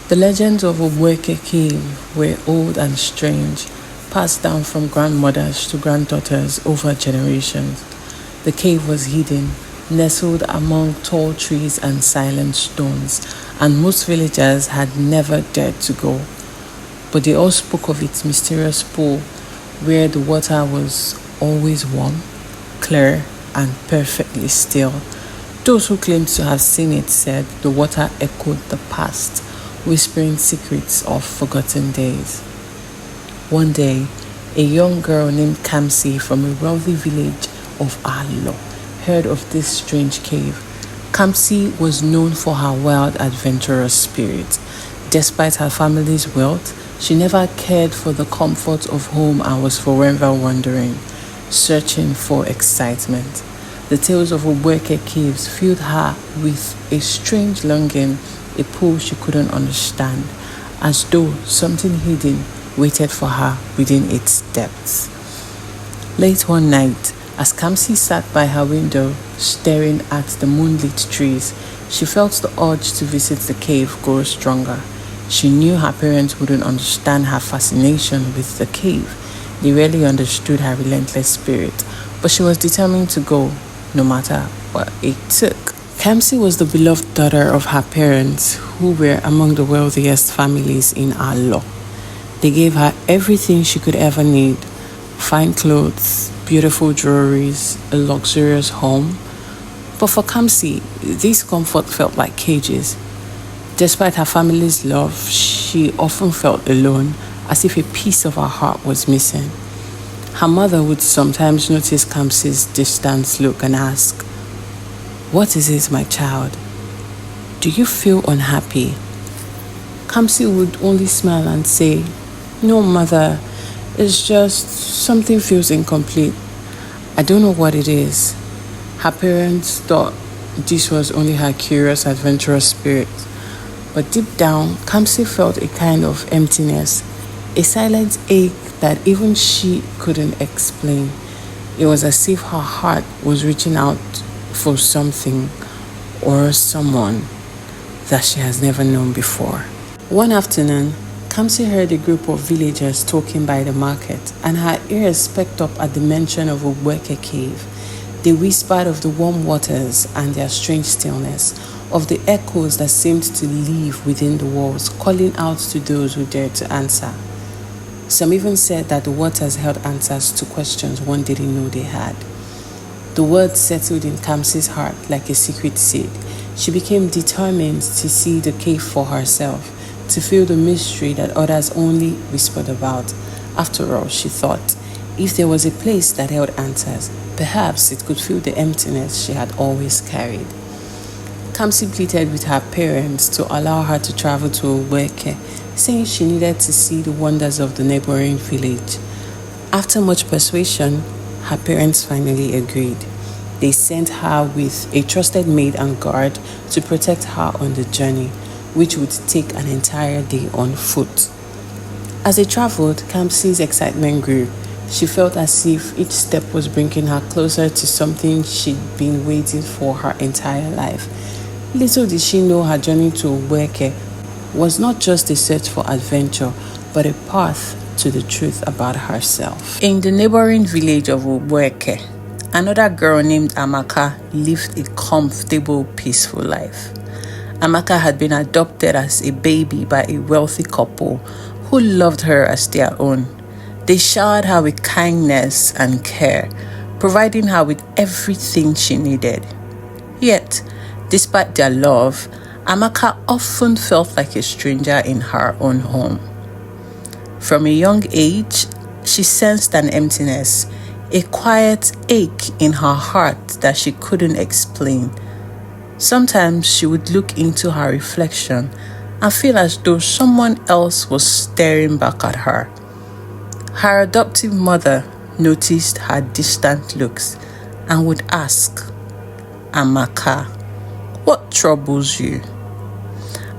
The legends of Ogbueke Cave were old and strange, passed down from grandmothers to granddaughters over generations. The cave was hidden, nestled among tall trees and silent stones, and most villagers had never dared to go. But they all spoke of its mysterious pool, where the water was always warm, clear, and perfectly still. Those who claimed to have seen it said the water echoed the past, whispering secrets of forgotten days. One day, a young girl named Kamsi from a wealthy village of Alo heard of this strange cave. Kamsi was known for her wild, adventurous spirit. Despite her family's wealth, she never cared for the comfort of home and was forever wandering, searching for excitement. The tales of Ogbueke Caves filled her with a strange longing, a pull she couldn't understand, as though something hidden waited for her within its depths. Late one night, as Kamsi sat by her window, staring at the moonlit trees, she felt the urge to visit the cave grow stronger. She knew her parents wouldn't understand her fascination with the cave. They rarely understood her relentless spirit, but she was determined to go, no matter what it took. Kamsi was the beloved daughter of her parents, who were among the wealthiest families in Alo. They gave her everything she could ever need: fine clothes, beautiful jewelries, a luxurious home. But for Kamsi, this comfort felt like cages. Despite her family's love, she often felt alone, as if a piece of her heart was missing. Her mother would sometimes notice Kamsi's distant look and ask, "What is it, my child? Do you feel unhappy?" Kamsi would only smile and say, "No, mother, it's just something feels incomplete. I don't know what it is." Her parents thought this was only her curious, adventurous spirit. But deep down, Kamsi felt a kind of emptiness, a silent ache that even she couldn't explain. It was as if her heart was reaching out for something or someone that she has never known before. One afternoon, Kamsi heard a group of villagers talking by the market, and her ears perked up at the mention of Ogbueke Cave. They whispered of the warm waters and their strange stillness, of the echoes that seemed to live within the walls, calling out to those who dared to answer. Some even said that the waters held answers to questions one didn't know they had. The words settled in Kamsi's heart like a secret seed. She became determined to see the cave for herself, to feel the mystery that others only whispered about. After all, she thought, if there was a place that held answers, perhaps it could fill the emptiness she had always carried. Kamsi pleaded with her parents to allow her to travel to Ogbueke, saying she needed to see the wonders of the neighboring village. After much persuasion, her parents finally agreed. They sent her with a trusted maid and guard to protect her on the journey, which would take an entire day on foot. As they traveled, Kamsi's excitement grew. She felt as if each step was bringing her closer to something she'd been waiting for her entire life. Little did she know her journey to Ogbueke was not just a search for adventure, but a path to the truth about herself. In the neighboring village of Ogbueke, another girl named Amaka lived a comfortable, peaceful life. Amaka had been adopted as a baby by a wealthy couple who loved her as their own. They showered her with kindness and care, providing her with everything she needed. Yet, despite their love, Amaka often felt like a stranger in her own home. From a young age, she sensed an emptiness, a quiet ache in her heart that she couldn't explain. Sometimes she would look into her reflection and feel as though someone else was staring back at her. Her adoptive mother noticed her distant looks and would ask, "Amaka, what troubles you?"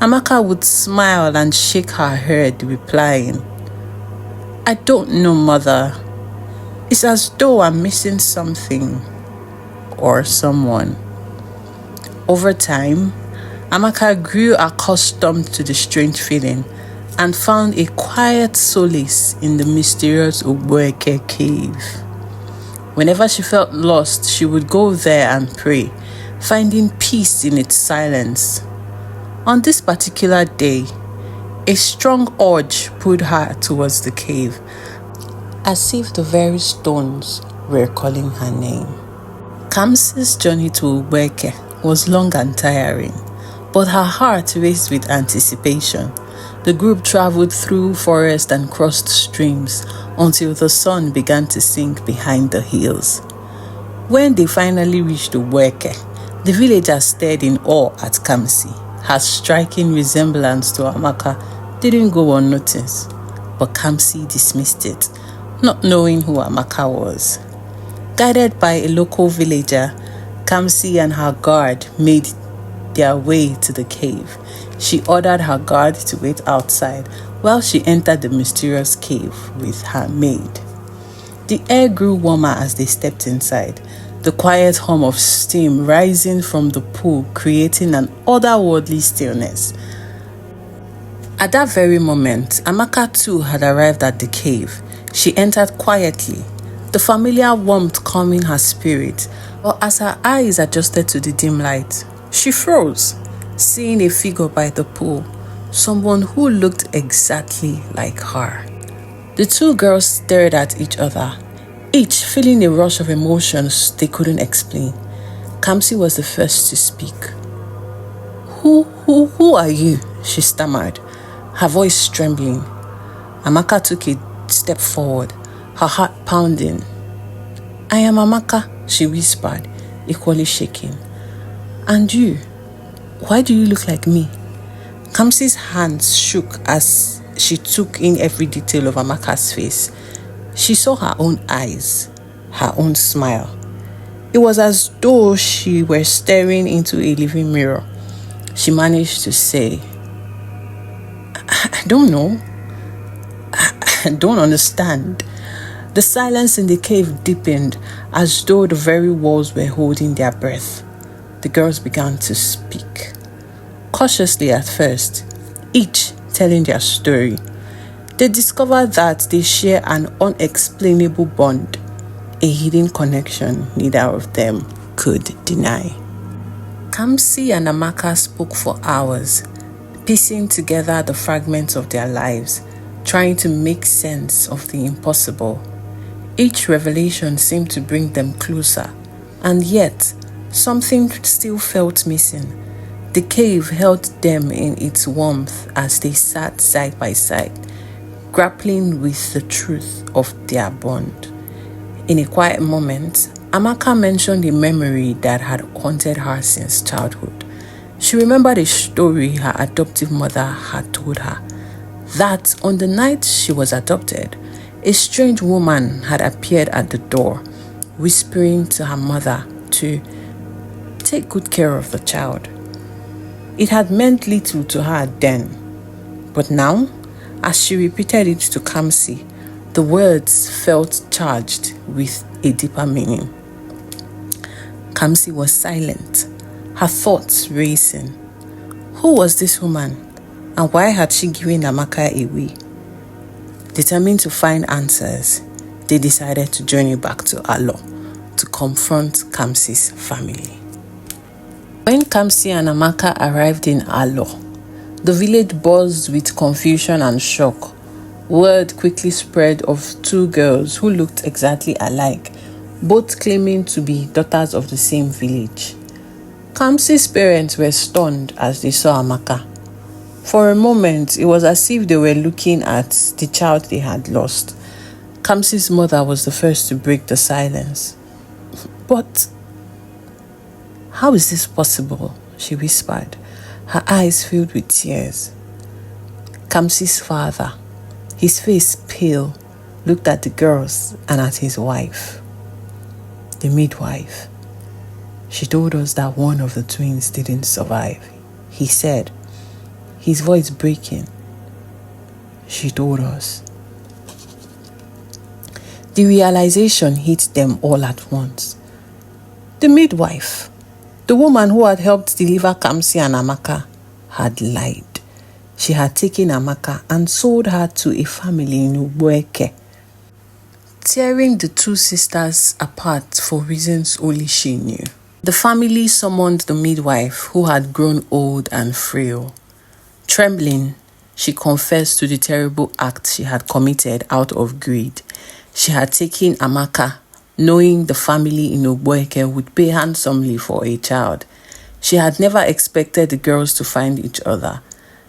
Amaka would smile and shake her head, replying, "I don't know, mother. It's as though I'm missing something or someone." Over time, Amaka grew accustomed to the strange feeling and found a quiet solace in the mysterious Ogbueke Cave. Whenever she felt lost, she would go there and pray, finding peace in its silence. On this particular day, a strong urge pulled her towards the cave, as if the very stones were calling her name. Kamsi's journey to Ogbueke was long and tiring, but her heart raced with anticipation. The group traveled through forest and crossed streams until the sun began to sink behind the hills. When they finally reached Ogbueke, the villagers stared in awe at Kamsi. Her striking resemblance to Amaka didn't go unnoticed, but Kamsi dismissed it, not knowing who Amaka was. Guided by a local villager, Kamsi and her guard made their way to the cave. She ordered her guard to wait outside while she entered the mysterious cave with her maid. The air grew warmer as they stepped inside, the quiet hum of steam rising from the pool creating an otherworldly stillness. At that very moment, Amaka too had arrived at the cave. She entered quietly, the familiar warmth calming her spirit, but as her eyes adjusted to the dim light, she froze, seeing a figure by the pool, someone who looked exactly like her. The two girls stared at each other, each feeling a rush of emotions they couldn't explain. Kamsi was the first to speak. Who are you?" she stammered, her voice trembling. Amaka took a step forward, her heart pounding. "I am Amaka," she whispered, equally shaking. "And you? Why do you look like me?" Kamsi's hands shook as she took in every detail of Amaka's face. She saw her own eyes, her own smile. It was as though she were staring into a living mirror. She managed to say, "I don't know. I don't understand." The silence in the cave deepened as though the very walls were holding their breath. The girls began to speak, cautiously at first, each telling their story. They discovered that they share an unexplainable bond, a hidden connection neither of them could deny. Kamsi and Amaka spoke for hours, piecing together the fragments of their lives, trying to make sense of the impossible. Each revelation seemed to bring them closer, and yet something still felt missing. The cave held them in its warmth as they sat side by side, grappling with the truth of their bond. In a quiet moment, Amaka mentioned a memory that had haunted her since childhood. She remembered a story her adoptive mother had told her, that on the night she was adopted, a strange woman had appeared at the door, whispering to her mother to take good care of the child. It had meant little to her then, but now, as she repeated it to Kamsi, the words felt charged with a deeper meaning. Kamsi was silent, her thoughts racing. Who was this woman, and why had she given Amaka away? Determined to find answers, they decided to journey back to Alo to confront Kamsi's family. When Kamsi and Amaka arrived in Alo, the village buzzed with confusion and shock. Word quickly spread of two girls who looked exactly alike, both claiming to be daughters of the same village. Kamsi's parents were stunned as they saw Amaka. For a moment, it was as if they were looking at the child they had lost. Kamsi's mother was the first to break the silence. "But how is this possible?" she whispered, her eyes filled with tears. Kamsi's father, his face pale, looked at the girls and at his wife, the midwife. "She told us that one of the twins didn't survive," he said, his voice breaking. "She told us." The realization hit them all at once. The midwife, The woman who had helped deliver Kamsi and Amaka had lied. She had taken Amaka and sold her to a family in Ogbueke, tearing the two sisters apart for reasons only she knew. The family summoned the midwife, who had grown old and frail. Trembling, she confessed to the terrible act she had committed out of greed. She had taken Amaka, knowing the family in Ogbueke would pay handsomely for a child. She had never expected the girls to find each other,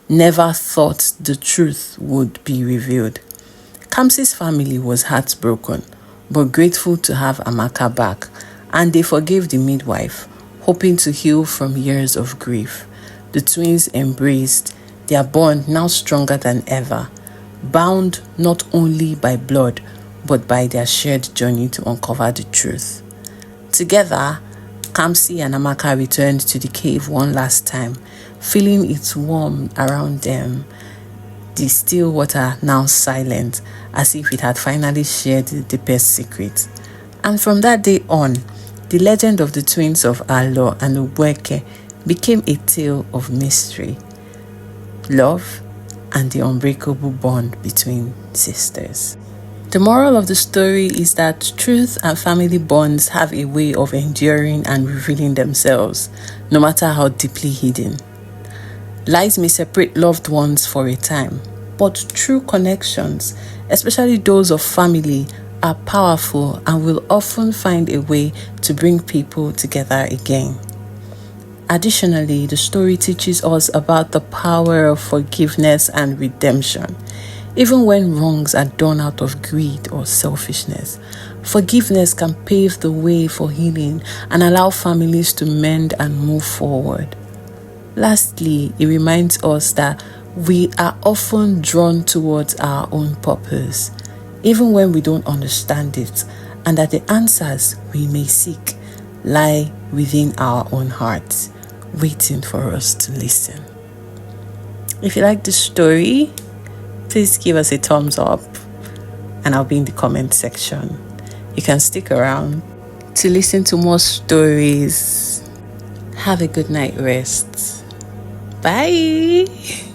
never thought the truth would be revealed. Kamsi's family was heartbroken, but grateful to have Amaka back, and they forgave the midwife, hoping to heal from years of grief. The twins embraced, their bond now stronger than ever, bound not only by blood, but by their shared journey to uncover the truth. Together, Kamsi and Amaka returned to the cave one last time, feeling its warmth around them. The still water now silent, as if it had finally shared the deepest secret. And from that day on, the legend of the twins of Alo and Ogbueke became a tale of mystery, love, and the unbreakable bond between sisters. The moral of the story is that truth and family bonds have a way of enduring and revealing themselves, no matter how deeply hidden. Lies may separate loved ones for a time, but true connections, especially those of family, are powerful and will often find a way to bring people together again. Additionally, the story teaches us about the power of forgiveness and redemption. Even when wrongs are done out of greed or selfishness, forgiveness can pave the way for healing and allow families to mend and move forward. Lastly, it reminds us that we are often drawn towards our own purpose, even when we don't understand it, and that the answers we may seek lie within our own hearts, waiting for us to listen. If you like this story, please give us a thumbs up, and I'll be in the comment section. You can stick around to listen to more stories. Have a good night rest. Bye.